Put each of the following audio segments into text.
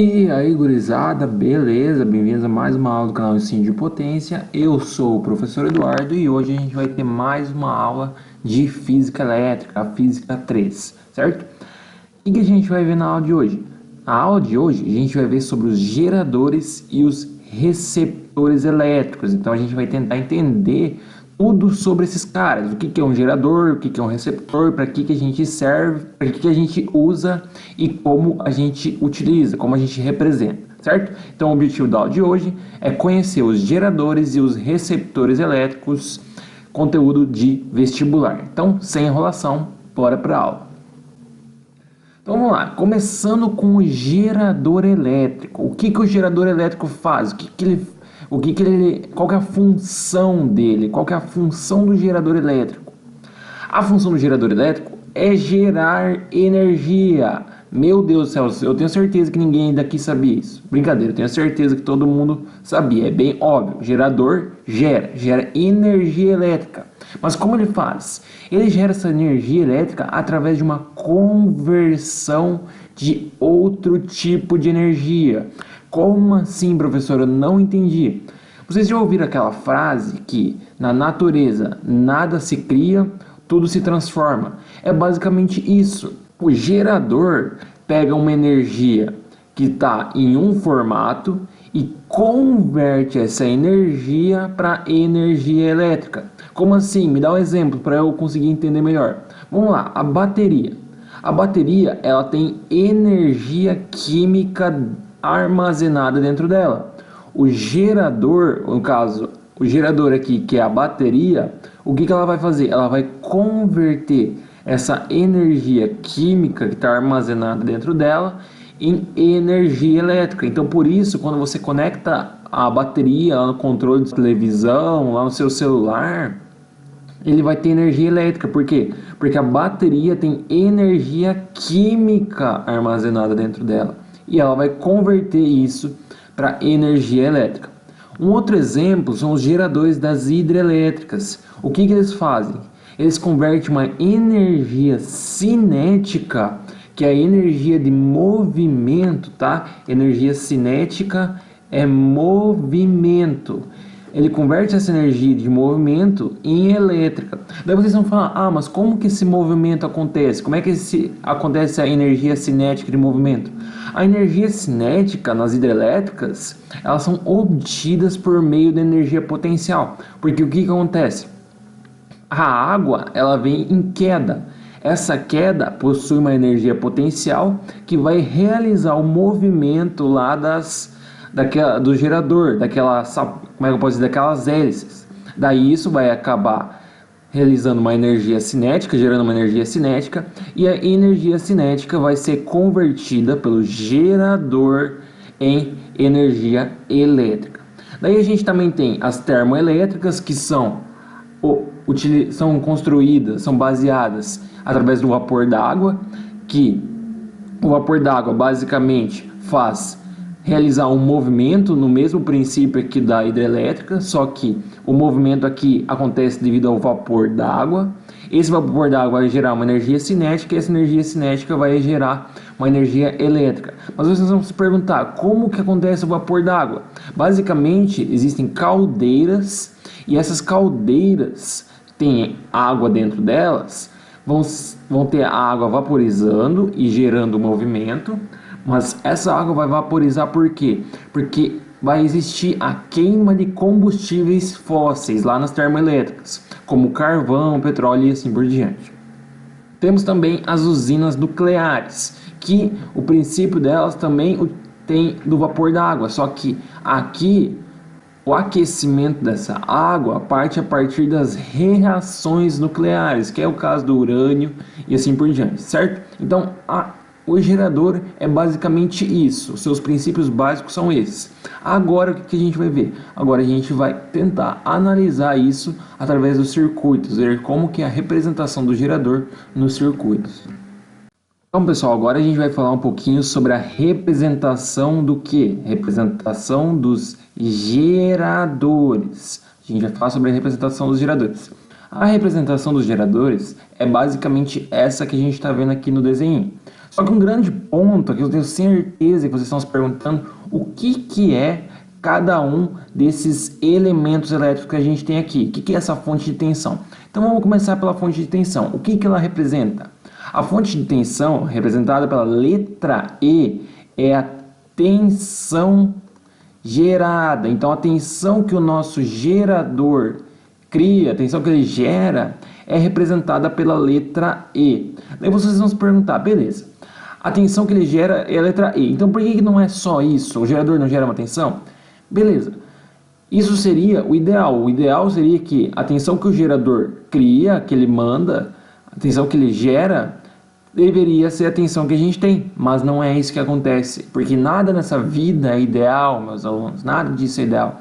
E aí, gurizada, beleza? Bem-vindos a mais uma aula do canal Ensino de Potência. Eu sou o professor Eduardo e hoje a gente vai ter mais uma aula de Física Elétrica, a Física 3, certo? O que a gente vai ver na aula de hoje? Na aula de hoje a gente vai ver sobre os geradores e os receptores elétricos. Então a gente vai tentar entender tudo sobre esses caras, o que é um gerador, o que é um receptor, para que a gente serve, para que a gente usa e como a gente utiliza, como a gente representa, certo? Então o objetivo da aula de hoje é conhecer os geradores e os receptores elétricos, conteúdo de vestibular. Então, sem enrolação, bora para a aula. Então vamos lá, começando com o gerador elétrico. O que o gerador elétrico faz? Qual que é a função dele? Qual que é a função do gerador elétrico? A função do gerador elétrico é gerar energia. Meu Deus do céu, eu tenho certeza que ninguém daqui sabia isso. Brincadeira, eu tenho certeza que todo mundo sabia. É bem óbvio. Gerador gera energia elétrica. Mas como ele faz? Ele gera essa energia elétrica através de uma conversão de outro tipo de energia. Como assim, professor? Eu não entendi. Vocês já ouviram aquela frase que na natureza nada se cria, tudo se transforma? É basicamente isso. O gerador pega uma energia que está em um formato e converte essa energia para energia elétrica. Como assim? Me dá um exemplo para eu conseguir entender melhor. Vamos lá, a bateria. A bateria, ela tem energia química armazenada dentro dela. O gerador, no caso, o gerador aqui, que é a bateria, o que ela vai fazer? Ela vai converter essa energia química que está armazenada dentro dela em energia elétrica. Então, por isso, quando você conecta a bateria lá no controle de televisão, lá no seu celular, ele vai ter energia elétrica. Por quê? Porque a bateria tem energia química armazenada dentro dela e ela vai converter isso para energia elétrica. Um outro exemplo são os geradores das hidrelétricas. O que eles fazem? Eles convertem uma energia cinética, que é a energia de movimento, tá? Energia cinética é movimento. Ele converte essa energia de movimento em elétrica. Daí vocês vão falar, mas como que esse movimento acontece? Como é que acontece a energia cinética de movimento? A energia cinética nas hidrelétricas, elas são obtidas por meio da energia potencial. Porque o que acontece? A água, ela vem em queda. Essa queda possui uma energia potencial que vai realizar o movimento lá do gerador, daquelas hélices. Daí isso vai acabar realizando uma energia cinética, gerando uma energia cinética, e a energia cinética vai ser convertida pelo gerador em energia elétrica. Daí a gente também tem as termoelétricas, que são construídas, são baseadas através do vapor d'água, que o vapor d'água basicamente faz realizar um movimento no mesmo princípio aqui da hidrelétrica, só que o movimento aqui acontece devido ao vapor d'água. Esse vapor d'água vai gerar uma energia cinética e essa energia cinética vai gerar uma energia elétrica. Mas vocês vão se perguntar, como que acontece o vapor d'água? Basicamente, existem caldeiras e essas caldeiras têm água dentro delas, vão ter a água vaporizando e gerando movimento. Mas essa água vai vaporizar por quê? Porque vai existir a queima de combustíveis fósseis lá nas termoelétricas, como carvão, petróleo e assim por diante. Temos também as usinas nucleares, que o princípio delas também tem do vapor d'água, só que aqui o aquecimento dessa água parte a partir das reações nucleares, que é o caso do urânio e assim por diante, certo? Então, o gerador é basicamente isso, os seus princípios básicos são esses. Agora o que a gente vai ver? Agora a gente vai tentar analisar isso através dos circuitos, ver como que é a representação do gerador nos circuitos. Então pessoal, agora a gente vai falar um pouquinho sobre a representação do que? Representação dos geradores. A gente vai falar sobre a representação dos geradores. A representação dos geradores é basicamente essa que a gente está vendo aqui no desenho. Só que um grande ponto, que eu tenho certeza que vocês estão se perguntando, o que é cada um desses elementos elétricos que a gente tem aqui? O que é essa fonte de tensão? Então vamos começar pela fonte de tensão. O que ela representa? A fonte de tensão, representada pela letra E, é a tensão gerada. Então a tensão que o nosso gerador cria, a tensão que ele gera, é representada pela letra E. Daí vocês vão se perguntar, beleza, a tensão que ele gera é a letra E, então por que não é só isso? O gerador não gera uma tensão? Beleza, isso seria o ideal. O ideal seria que a tensão que o gerador cria, que ele manda, a tensão que ele gera, deveria ser a tensão que a gente tem, mas não é isso que acontece, porque nada nessa vida é ideal, meus alunos, nada disso é ideal.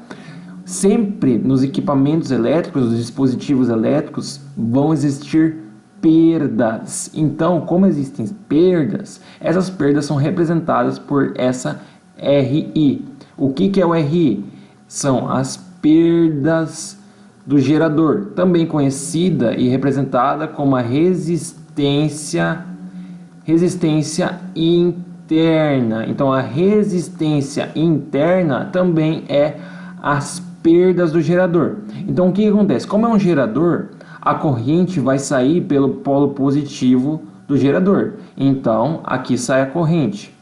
Sempre nos equipamentos elétricos, nos dispositivos elétricos, vão existir perdas. Então, como existem perdas, essas perdas são representadas por essa RI. O que é o RI? São as perdas do gerador, também conhecida e representada como a resistência interna. Então, a resistência interna também é as perdas do gerador. Então, o que acontece? Como é um gerador, a corrente vai sair pelo polo positivo do gerador. Então, aqui sai a corrente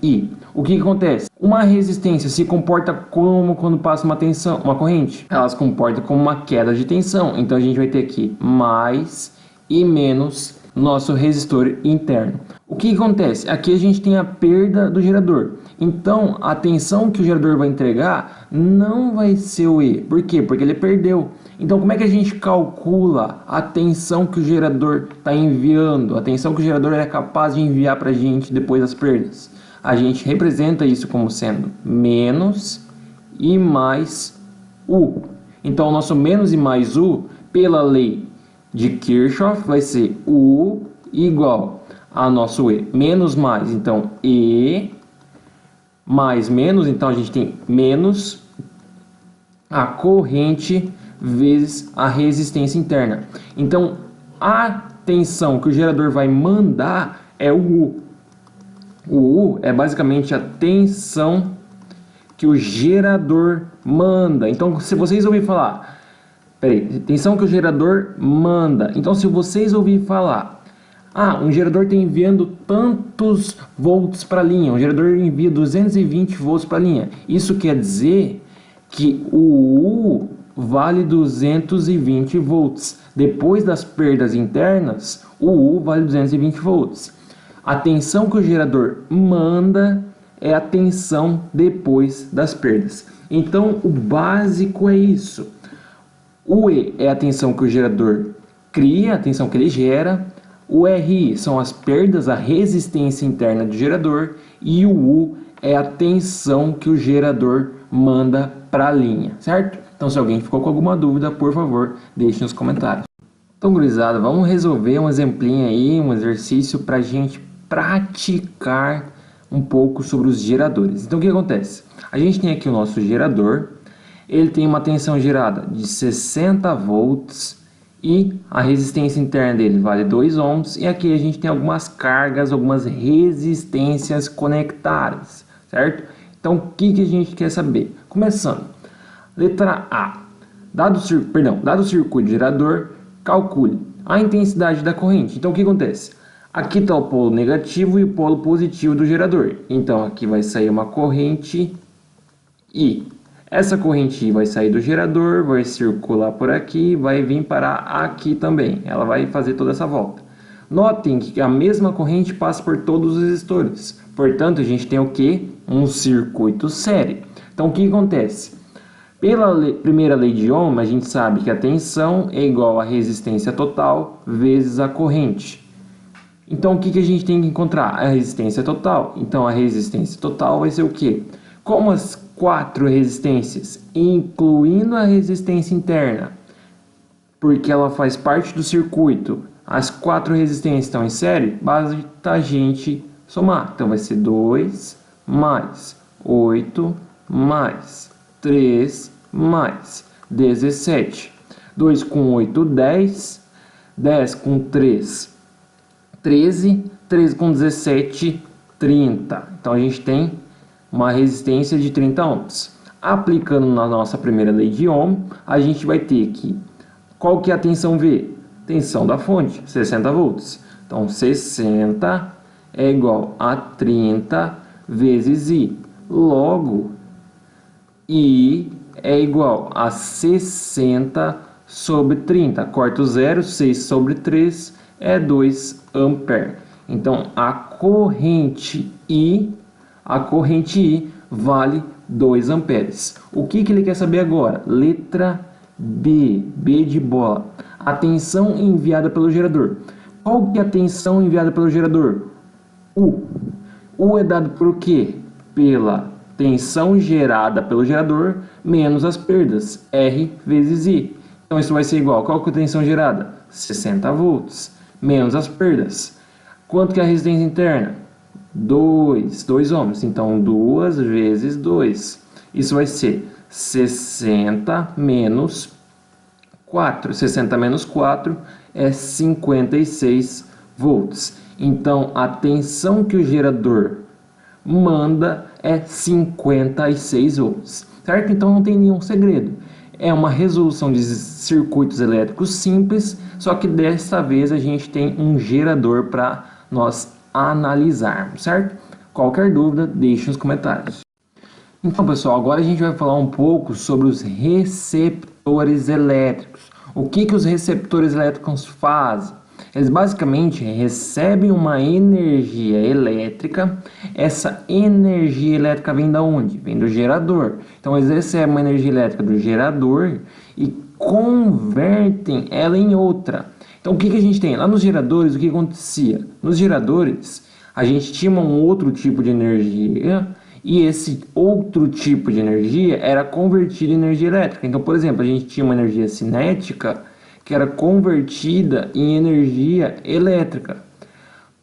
I. O que acontece? Uma resistência se comporta como quando passa uma corrente? Ela se comporta como uma queda de tensão. Então, a gente vai ter aqui mais e menos nosso resistor interno. O que acontece? Aqui a gente tem a perda do gerador. Então, a tensão que o gerador vai entregar não vai ser o E. Por quê? Porque ele perdeu. Então, como é que a gente calcula a tensão que o gerador está enviando? A tensão que o gerador é capaz de enviar para a gente depois das perdas? A gente representa isso como sendo menos e mais U. Então, o nosso menos e mais U, pela lei de Kirchhoff, vai ser U igual a nosso E. Menos mais, então E mais menos, então a gente tem menos a corrente vezes a resistência interna. Então, a tensão que o gerador vai mandar é o U. O U é basicamente a tensão que o gerador manda. Então, se vocês ouvirem falar, tensão que o gerador manda. Então, se vocês ouvirem falar, um gerador está enviando tantos volts para a linha, um gerador envia 220 volts para a linha, isso quer dizer que o U vale 220 volts. Depois das perdas internas, o U vale 220 volts. A tensão que o gerador manda é a tensão depois das perdas. Então, o básico é isso. O E é a tensão que o gerador cria, a tensão que ele gera. O RI são as perdas, a resistência interna do gerador. E o U é a tensão que o gerador manda para a linha, certo? Então, se alguém ficou com alguma dúvida, por favor, deixe nos comentários. Então, gurizada, vamos resolver um exemplinho aí, um exercício para a gente praticar um pouco sobre os geradores. Então, o que acontece? A gente tem aqui o nosso gerador, ele tem uma tensão gerada de 60 volts e a resistência interna dele vale 2 ohms. E aqui a gente tem algumas cargas, algumas resistências conectadas, certo? Então, o que a gente quer saber? Começando, letra A. Dado o circuito gerador, calcule a intensidade da corrente. Então, o que acontece? Aqui está o polo negativo e o polo positivo do gerador. Então, aqui vai sair uma corrente I. Essa corrente I vai sair do gerador, vai circular por aqui, vai vir parar aqui também. Ela vai fazer toda essa volta. Notem que a mesma corrente passa por todos os resistores. Portanto, a gente tem o que? Um circuito série. Então, o que acontece? Pela primeira lei de Ohm, a gente sabe que a tensão é igual à resistência total vezes a corrente. Então, o que a gente tem que encontrar? A resistência total. Então, a resistência total vai ser o quê? Como as 4 resistências, incluindo a resistência interna, porque ela faz parte do circuito, as 4 resistências estão em série, basta a gente somar. Então, vai ser 2 mais 8 mais 3 mais 17. 2 com 8, 10. 10 com 3, 13. 13 com 17, 30. Então a gente tem uma resistência de 30 ohms. Aplicando na nossa primeira lei de Ohm, a gente vai ter que, qual que é a tensão V? Tensão da fonte, 60 volts. Então 60 é igual a 30 vezes I. Logo, I é igual a 60 sobre 30. Corta o zero, 6 sobre 3 é 2 ampere. Então a corrente I vale 2 amperes. O que ele quer saber agora? Letra B, B de bola. A tensão enviada pelo gerador. Qual que é a tensão enviada pelo gerador? U. U é dado por quê? Pela tensão gerada pelo gerador menos as perdas, R vezes I. Então isso vai ser igual, qual que é a tensão gerada? 60 volts, menos as perdas. Quanto que é a resistência interna? 2 ohms, então 2 vezes 2. Isso vai ser 60 menos 4. 60 menos 4 é 56 volts. Então a tensão que o gerador manda é 56 volts, certo? Então não tem nenhum segredo. É uma resolução de circuitos elétricos simples, só que desta vez a gente tem um gerador para nós analisarmos, certo? Qualquer dúvida, deixe nos comentários. Então, pessoal, agora a gente vai falar um pouco sobre os receptores elétricos. O que os receptores elétricos fazem? Eles basicamente recebem uma energia elétrica. Essa energia elétrica vem da onde? Vem do gerador. Então eles recebem uma energia elétrica do gerador e convertem ela em outra. Então o que a gente tem? Lá nos geradores, o que acontecia? Nos geradores, a gente tinha um outro tipo de energia e esse outro tipo de energia era convertido em energia elétrica. Então, por exemplo, a gente tinha uma energia cinética que era convertida em energia elétrica.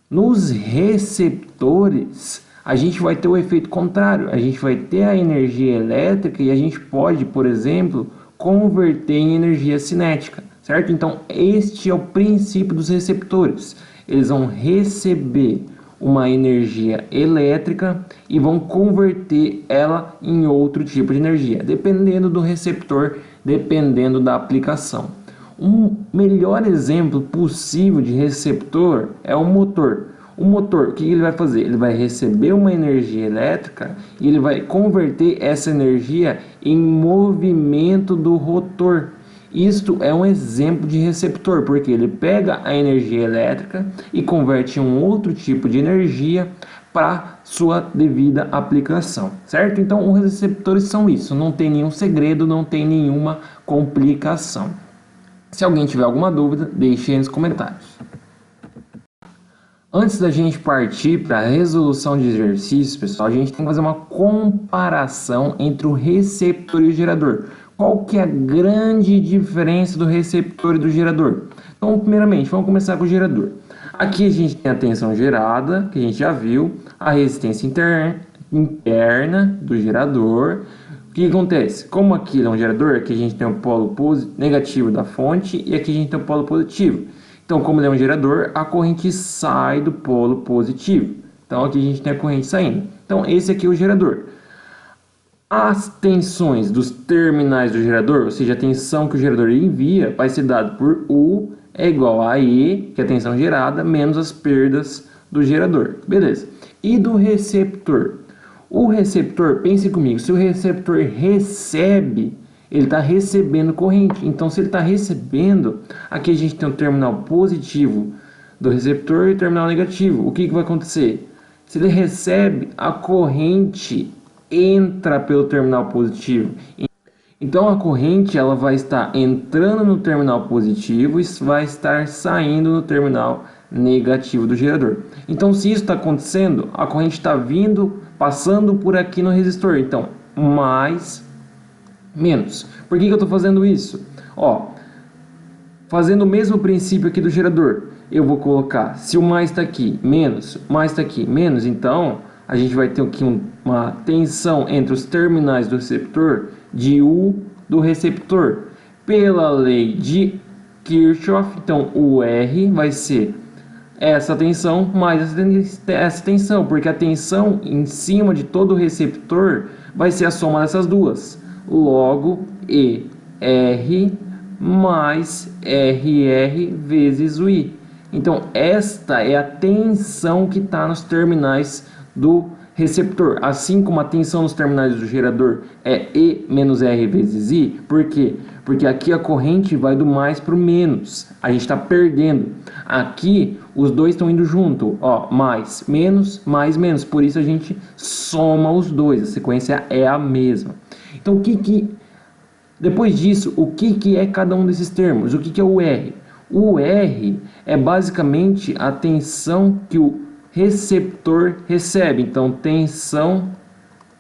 Nos receptores, a gente vai ter o efeito contrário. A gente vai ter a energia elétrica e a gente pode, por exemplo, converter em energia cinética, certo? Então, este é o princípio dos receptores. Eles vão receber uma energia elétrica e vão converter ela em outro tipo de energia, dependendo do receptor, dependendo da aplicação. Um melhor exemplo possível de receptor é o motor. O motor, o que ele vai fazer? Ele vai receber uma energia elétrica e ele vai converter essa energia em movimento do rotor. Isto é um exemplo de receptor, porque ele pega a energia elétrica e converte em um outro tipo de energia para sua devida aplicação, certo? Então, os receptores são isso, não tem nenhum segredo, não tem nenhuma complicação. Se alguém tiver alguma dúvida, deixe aí nos comentários. Antes da gente partir para a resolução de exercícios, pessoal, a gente tem que fazer uma comparação entre o receptor e o gerador. Qual que é a grande diferença do receptor e do gerador? Então, primeiramente, vamos começar com o gerador. Aqui a gente tem a tensão gerada, que a gente já viu, a resistência interna do gerador. O que acontece? Como aqui é um gerador, aqui a gente tem o polo negativo da fonte e aqui a gente tem o polo positivo. Então, como ele é um gerador, a corrente sai do polo positivo. Então, aqui a gente tem a corrente saindo. Então, esse aqui é o gerador. As tensões dos terminais do gerador, ou seja, a tensão que o gerador envia, vai ser dado por U é igual a E, que é a tensão gerada, menos as perdas do gerador. Beleza. E do receptor? O receptor, pense comigo, se o receptor recebe, ele está recebendo corrente. Então, se ele está recebendo, aqui a gente tem o terminal positivo do receptor e o terminal negativo. O que vai acontecer? Se ele recebe, a corrente entra pelo terminal positivo. Então, a corrente ela vai estar entrando no terminal positivo e vai estar saindo no terminal negativo do gerador. Então, se isso está acontecendo, a corrente está vindo, passando por aqui no resistor. Então, mais, menos. Por que eu estou fazendo isso? Ó, fazendo o mesmo princípio aqui do gerador, eu vou colocar, se o mais está aqui, menos, mais está aqui, menos, então a gente vai ter aqui uma tensão entre os terminais do receptor de U do receptor. Pela lei de Kirchhoff, então o R vai ser essa tensão mais essa tensão, porque a tensão em cima de todo o receptor vai ser a soma dessas duas. Logo, ER mais RR vezes o I. Então, esta é a tensão que está nos terminais do receptor. Assim como a tensão nos terminais do gerador é E menos R vezes I. Por quê? Porque aqui a corrente vai do mais para o menos. A gente está perdendo. Aqui, os dois estão indo junto. Ó, mais, menos. Por isso a gente soma os dois. A sequência é a mesma. Então, depois disso, o que é cada um desses termos? O que é o R? O R é basicamente a tensão que o receptor recebe. Então, tensão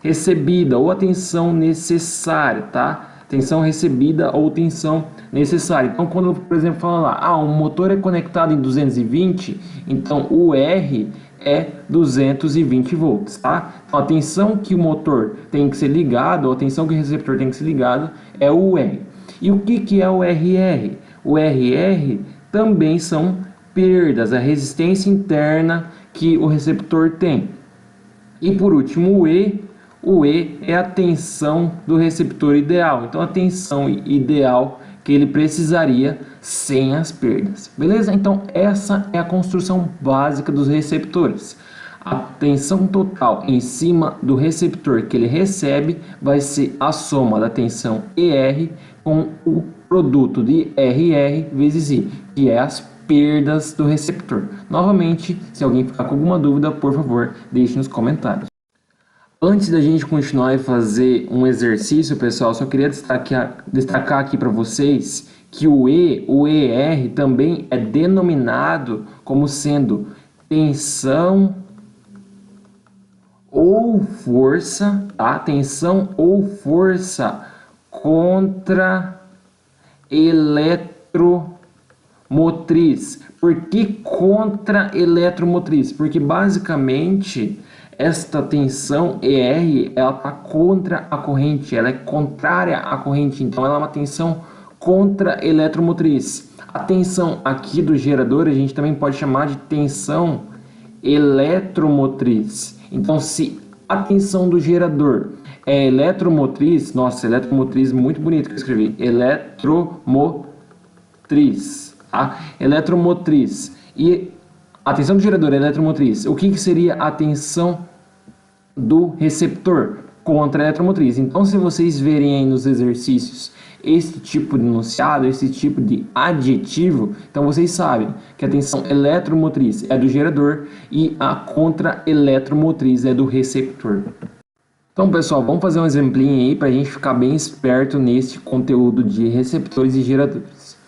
recebida ou a tensão necessária, tá? Tensão recebida ou tensão necessária. Então, quando, por exemplo, fala lá, um motor é conectado em 220, então o R é 220 volts, tá? Então, a tensão que o motor tem que ser ligado, ou a tensão que o receptor tem que ser ligado, é o R. E o que é o RR? O RR também são perdas, a resistência interna que o receptor tem. E por último, o E é a tensão do receptor ideal. Então, a tensão ideal que ele precisaria sem as perdas. Beleza? Então, essa é a construção básica dos receptores. A tensão total em cima do receptor que ele recebe vai ser a soma da tensão ER com o produto de RR vezes I, que é as perdas do receptor. Novamente, se alguém ficar com alguma dúvida, por favor, deixe nos comentários. Antes da gente continuar e fazer um exercício, pessoal, só queria destacar aqui para vocês que o ER também é denominado como sendo tensão ou força, tá? Tensão ou força contra eletromotriz. Por que contra eletromotriz? Porque basicamente esta tensão ER, ela está contra a corrente, ela é contrária à corrente, então ela é uma tensão contra eletromotriz. A tensão aqui do gerador a gente também pode chamar de tensão eletromotriz. Então, se a tensão do gerador é eletromotriz, nossa, eletromotriz, muito bonito que eu escrevi, eletromotriz, tá? Eletromotriz. E a tensão do gerador é eletromotriz. O que seria a tensão do receptor contra a eletromotriz? Então, se vocês verem aí nos exercícios esse tipo de enunciado, esse tipo de adjetivo, então vocês sabem que a tensão eletromotriz é do gerador e a contra-eletromotriz é do receptor. Então, pessoal, vamos fazer um exemplinho aí para a gente ficar bem esperto nesse conteúdo de receptores e geradores.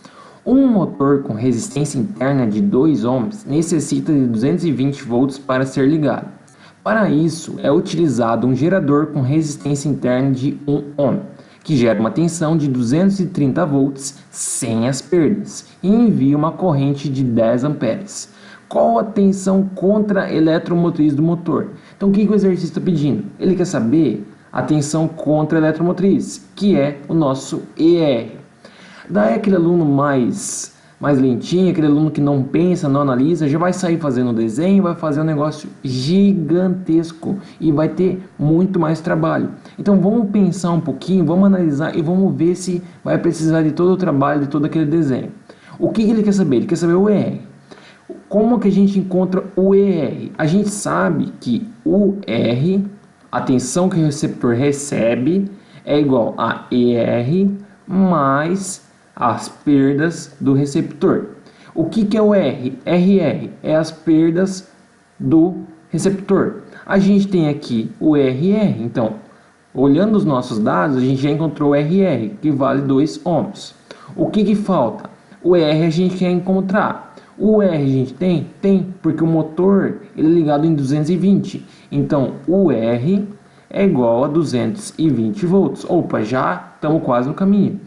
Um motor com resistência interna de 2 ohms necessita de 220 volts para ser ligado. Para isso, é utilizado um gerador com resistência interna de 1 ohm, que gera uma tensão de 230 volts sem as perdas e envia uma corrente de 10 amperes. Qual a tensão contra-eletromotriz do motor? Então, o que o exercício está pedindo? Ele quer saber a tensão contra-eletromotriz, que é o nosso ER. Daí aquele aluno mais lentinho, aquele aluno que não pensa, não analisa, já vai sair fazendo o desenho, vai fazer um negócio gigantesco e vai ter muito mais trabalho. Então vamos pensar um pouquinho, vamos analisar e vamos ver se vai precisar de todo o trabalho, de todo aquele desenho. O que ele quer saber? Ele quer saber o ER. Como que a gente encontra o ER? A gente sabe que o R, a tensão que o receptor recebe, é igual a ER mais as perdas do receptor. O que é o R? RR é as perdas do receptor. A gente tem aqui o RR, então, olhando os nossos dados, a gente já encontrou o RR, que vale 2 ohms. O que falta? O R a gente quer encontrar. O R a gente tem? Tem, porque o motor ele é ligado em 220. Então, o R é igual a 220 volts. Opa, já estamos quase no caminho.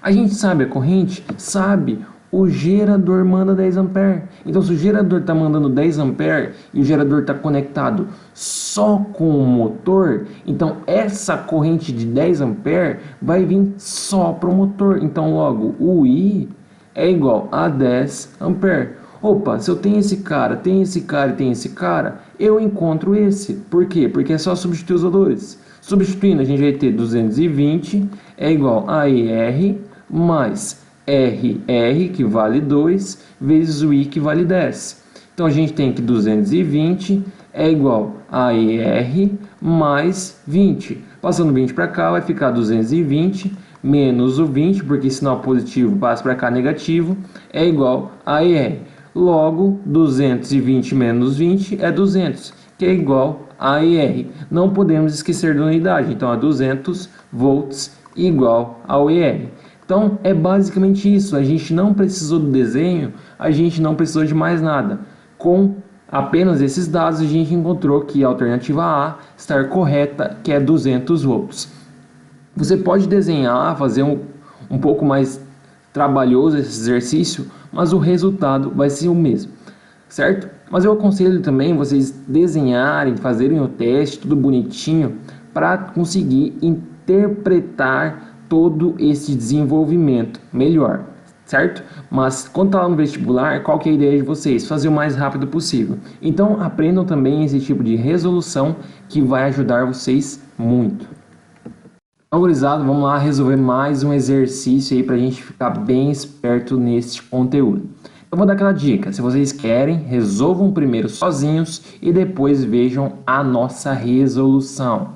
A gente sabe a corrente? Sabe. O gerador manda 10 amperes. Então, se o gerador está mandando 10 amperes e o gerador está conectado só com o motor, então essa corrente de 10 amperes vai vir só para o motor. Então, logo, o I é igual a 10 amperes. Opa, se eu tenho esse cara, tem esse cara e tem esse cara, eu encontro esse. Por quê? Porque é só substituir os valores. Substituindo, a gente vai ter 220 é igual a ER mais RR, que vale 2, vezes o I, que vale 10. Então, a gente tem que 220 é igual a ER mais 20. Passando 20 para cá, vai ficar 220 menos o 20, porque sinal positivo passa para cá negativo, é igual a ER. Logo, 220 menos 20 é 200, que é igual a ER. Não podemos esquecer da unidade, então é 200 volts igual ao ER. Então, é basicamente isso. A gente não precisou do desenho, a gente não precisou de mais nada. Com apenas esses dados, a gente encontrou que a alternativa A está correta, que é 200 volts. Você pode desenhar, fazer um pouco mais trabalhoso esse exercício, mas o resultado vai ser o mesmo, certo? Mas eu aconselho também vocês desenharem, fazerem o teste, tudo bonitinho, para conseguir interpretar todo esse desenvolvimento melhor, certo? Mas quando está lá no vestibular, qual que é a ideia de vocês? Fazer o mais rápido possível. Então aprendam também esse tipo de resolução que vai ajudar vocês muito. Então, gurizada, vamos lá resolver mais um exercício aí para a gente ficar bem esperto neste conteúdo. Eu vou dar aquela dica, se vocês querem, resolvam primeiro sozinhos e depois vejam a nossa resolução.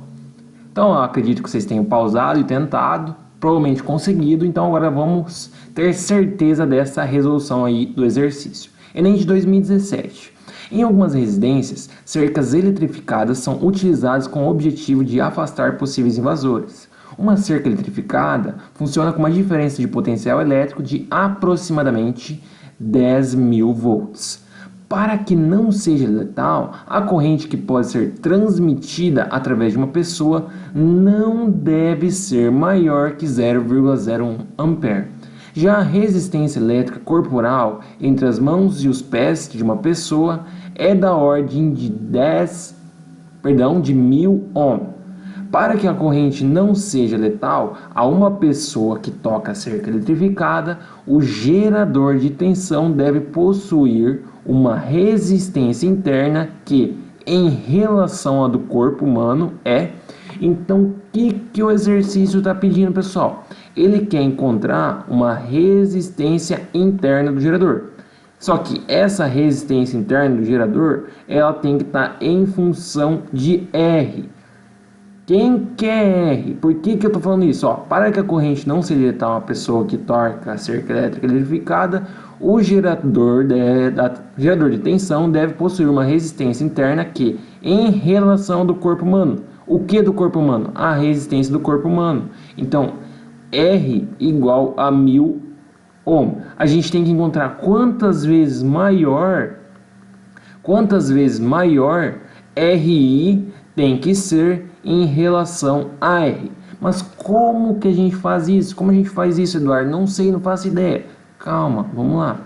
Então, eu acredito que vocês tenham pausado e tentado, provavelmente conseguido, então agora vamos ter certeza dessa resolução aí do exercício. Enem de 2017. Em algumas residências, cercas eletrificadas são utilizadas com o objetivo de afastar possíveis invasores. Uma cerca eletrificada funciona com uma diferença de potencial elétrico de aproximadamente 10.000 volts. Para que não seja letal, a corrente que pode ser transmitida através de uma pessoa não deve ser maior que 0,01 ampere. Já a resistência elétrica corporal entre as mãos e os pés de uma pessoa é da ordem de 1.000 ohm. Para que a corrente não seja letal a uma pessoa que toca a cerca eletrificada, o gerador de tensão deve possuir uma resistência interna que, em relação à do corpo humano, é... Então, o que o exercício está pedindo, pessoal? Ele quer encontrar uma resistência interna do gerador. Só que essa resistência interna do gerador, ela tem que estar em função de R. Quem quer R? Por que eu estou falando isso? Para que a corrente não seja letal a uma pessoa que toca a cerca elétrica eletrificada, o gerador de tensão deve possuir uma resistência interna que, em relação ao do corpo humano, o que do corpo humano? A resistência do corpo humano. Então, R igual a 1.000 ohm. A gente tem que encontrar quantas vezes maior RI tem que ser em relação a R. Mas como que a gente faz isso? Como a gente faz isso, Eduardo? Não sei, não faço ideia. Calma, vamos lá.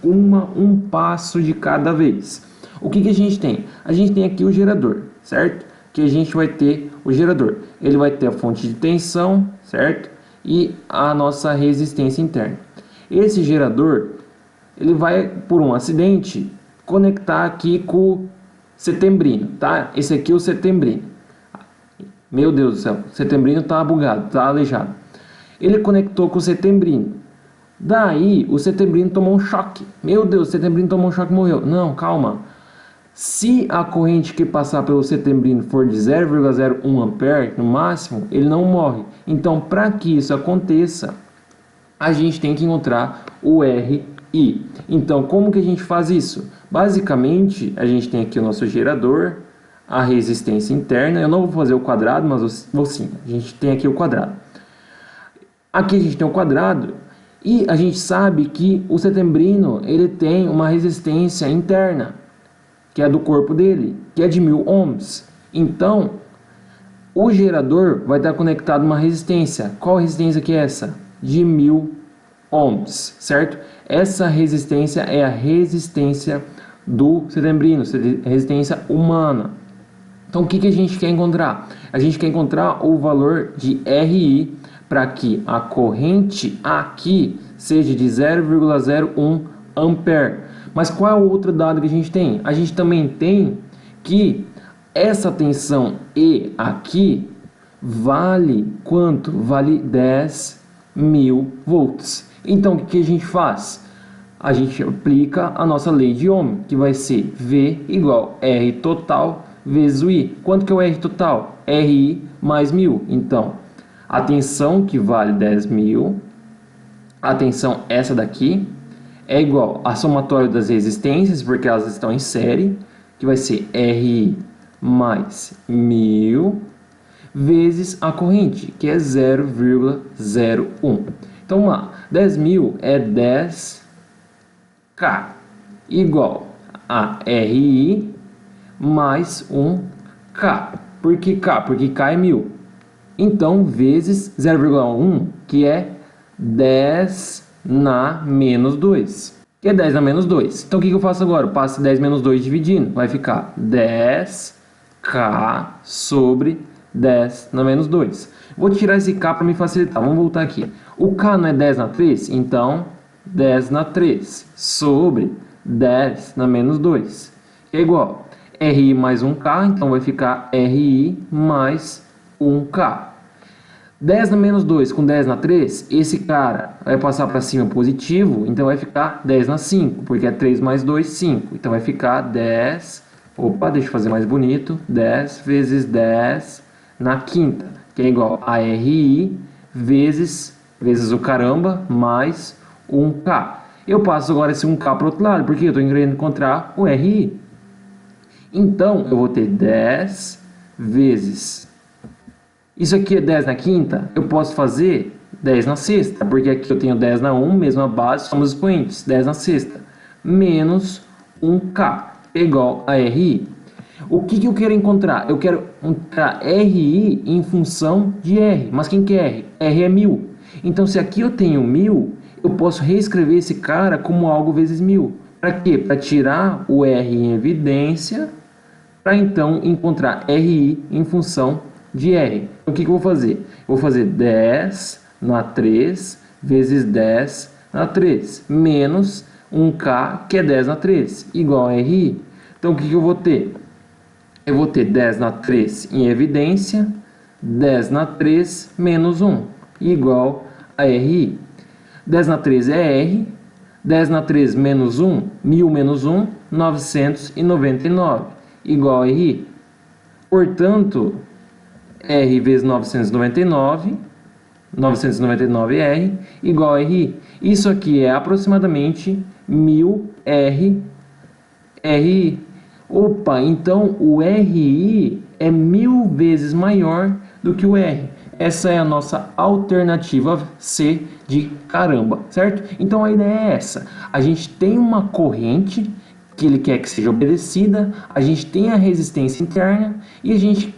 Um passo de cada vez. O que a gente tem? A gente tem aqui o gerador, certo? Que a gente vai ter o gerador. Ele vai ter a fonte de tensão, certo? E a nossa resistência interna. Esse gerador, ele vai, por um acidente, conectar aqui com o setembrino, tá? Esse aqui é o setembrino. Meu Deus do céu, o setembrino tá bugado, tá aleijado. Ele conectou com o setembrino. Daí, o setembrino tomou um choque. Meu Deus, o setembrino tomou um choque e morreu. Não, calma. Se a corrente que passar pelo setembrino for de 0,01 ampere, no máximo, ele não morre. Então, para que isso aconteça, a gente tem que encontrar o RI. Então, como que a gente faz isso? Basicamente, a gente tem aqui o nosso gerador, a resistência interna. Eu não vou fazer o quadrado, mas vou sim. A gente tem aqui o quadrado. Aqui a gente tem o quadrado e a gente sabe que o setembrino ele tem uma resistência interna, que é do corpo dele, que é de 1.000 ohms. Então, o gerador vai estar conectado a uma resistência. Qual resistência que é essa? De 1.000 ohms, certo? Essa resistência é a resistência do setembrino, resistência humana. Então, o que a gente quer encontrar? A gente quer encontrar o valor de RI para que a corrente aqui seja de 0,01 ampere. Mas qual é o outro dado que a gente tem? A gente também tem que essa tensão E aqui vale quanto? Vale 10.000 volts. Então, o que a gente faz? A gente aplica a nossa lei de Ohm, que vai ser V igual R total vezes o I. Quanto que é o R total? RI mais 1.000. Então, a tensão que vale 10.000, a tensão essa daqui, é igual a somatório das resistências, porque elas estão em série, que vai ser RI mais 1.000, vezes a corrente, que é 0,01. Então, vamos lá. 10.000 é 10K, igual a RI mais 1K. Por que K? Porque K é 1.000. Então, vezes 0,1, que é 10 na menos 2. Que é 10 na menos 2. Então, o que eu faço agora? Eu passo 10 menos 2 dividindo. Vai ficar 10K sobre 10 na menos 2. Vou tirar esse K para me facilitar. Vamos voltar aqui. O K não é 10 na 3? Então, 10 na 3 sobre 10 na menos 2. Que é igual RI mais 1K. Então, vai ficar RI mais 1K. 10 na menos 2 com 10 na 3, esse cara vai passar para cima positivo, então vai ficar 10 na 5, porque é 3 mais 2, 5. Então vai ficar 10, deixa eu fazer mais bonito, 10 vezes 10 na quinta, que é igual a RI vezes o caramba, mais 1K. Eu passo agora esse 1K para o outro lado, porque eu estou querendo encontrar o RI. Então eu vou ter 10 vezes... Isso aqui é 10 na quinta, eu posso fazer 10 na sexta, porque aqui eu tenho 10 na 1, mesma base, somos expoentes, 10 na sexta, menos 1K, igual a RI. O que eu quero encontrar? Eu quero encontrar RI em função de R, mas quem que é R? R é 1.000. Então, se aqui eu tenho 1.000, eu posso reescrever esse cara como algo vezes 1.000. Para quê? Para tirar o R em evidência, para então encontrar RI em função de R. Então, o que eu vou fazer? Eu vou fazer 10 na 3 vezes 10 na 3 menos 1K, que é 10 na 3, igual a RI. Então, o que eu vou ter? Eu vou ter 10 na 3 em evidência, 10 na 3 menos 1, igual a RI. 10 na 3 é R, 10 na 3 menos 1, 1.000 menos 1, 999, igual a RI. Portanto, R vezes 999, 999R, igual a RI. Isso aqui é aproximadamente 1.000 RI. Opa, então o RI é 1.000 vezes maior do que o R. Essa é a nossa alternativa C de caramba, certo? Então a ideia é essa. A gente tem uma corrente que ele quer que seja obedecida, a gente tem a resistência interna e a gente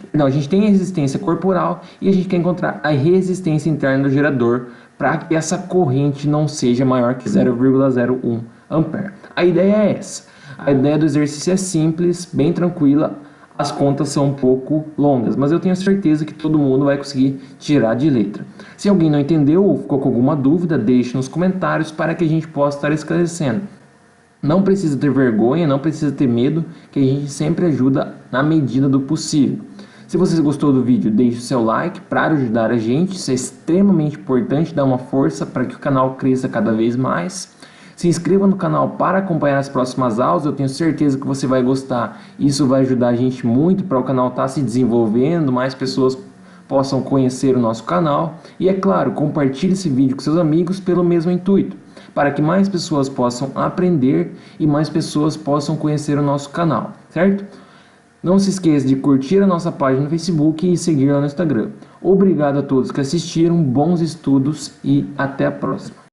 tem a resistência corporal e a gente quer encontrar a resistência interna do gerador para que essa corrente não seja maior que 0,01 ampere. A ideia é essa. A ideia do exercício é simples, bem tranquila. As contas são um pouco longas, mas eu tenho certeza que todo mundo vai conseguir tirar de letra. Se alguém não entendeu ou ficou com alguma dúvida, deixe nos comentários para que a gente possa estar esclarecendo. Não precisa ter vergonha, não precisa ter medo, que a gente sempre ajuda na medida do possível. Se você gostou do vídeo, deixe o seu like para ajudar a gente. Isso é extremamente importante, dá uma força para que o canal cresça cada vez mais. Se inscreva no canal para acompanhar as próximas aulas, eu tenho certeza que você vai gostar. Isso vai ajudar a gente muito para o canal estar se desenvolvendo, mais pessoas possam conhecer o nosso canal. E é claro, compartilhe esse vídeo com seus amigos pelo mesmo intuito, para que mais pessoas possam aprender e mais pessoas possam conhecer o nosso canal, certo? Não se esqueça de curtir a nossa página no Facebook e seguir lá no Instagram. Obrigado a todos que assistiram, bons estudos e até a próxima.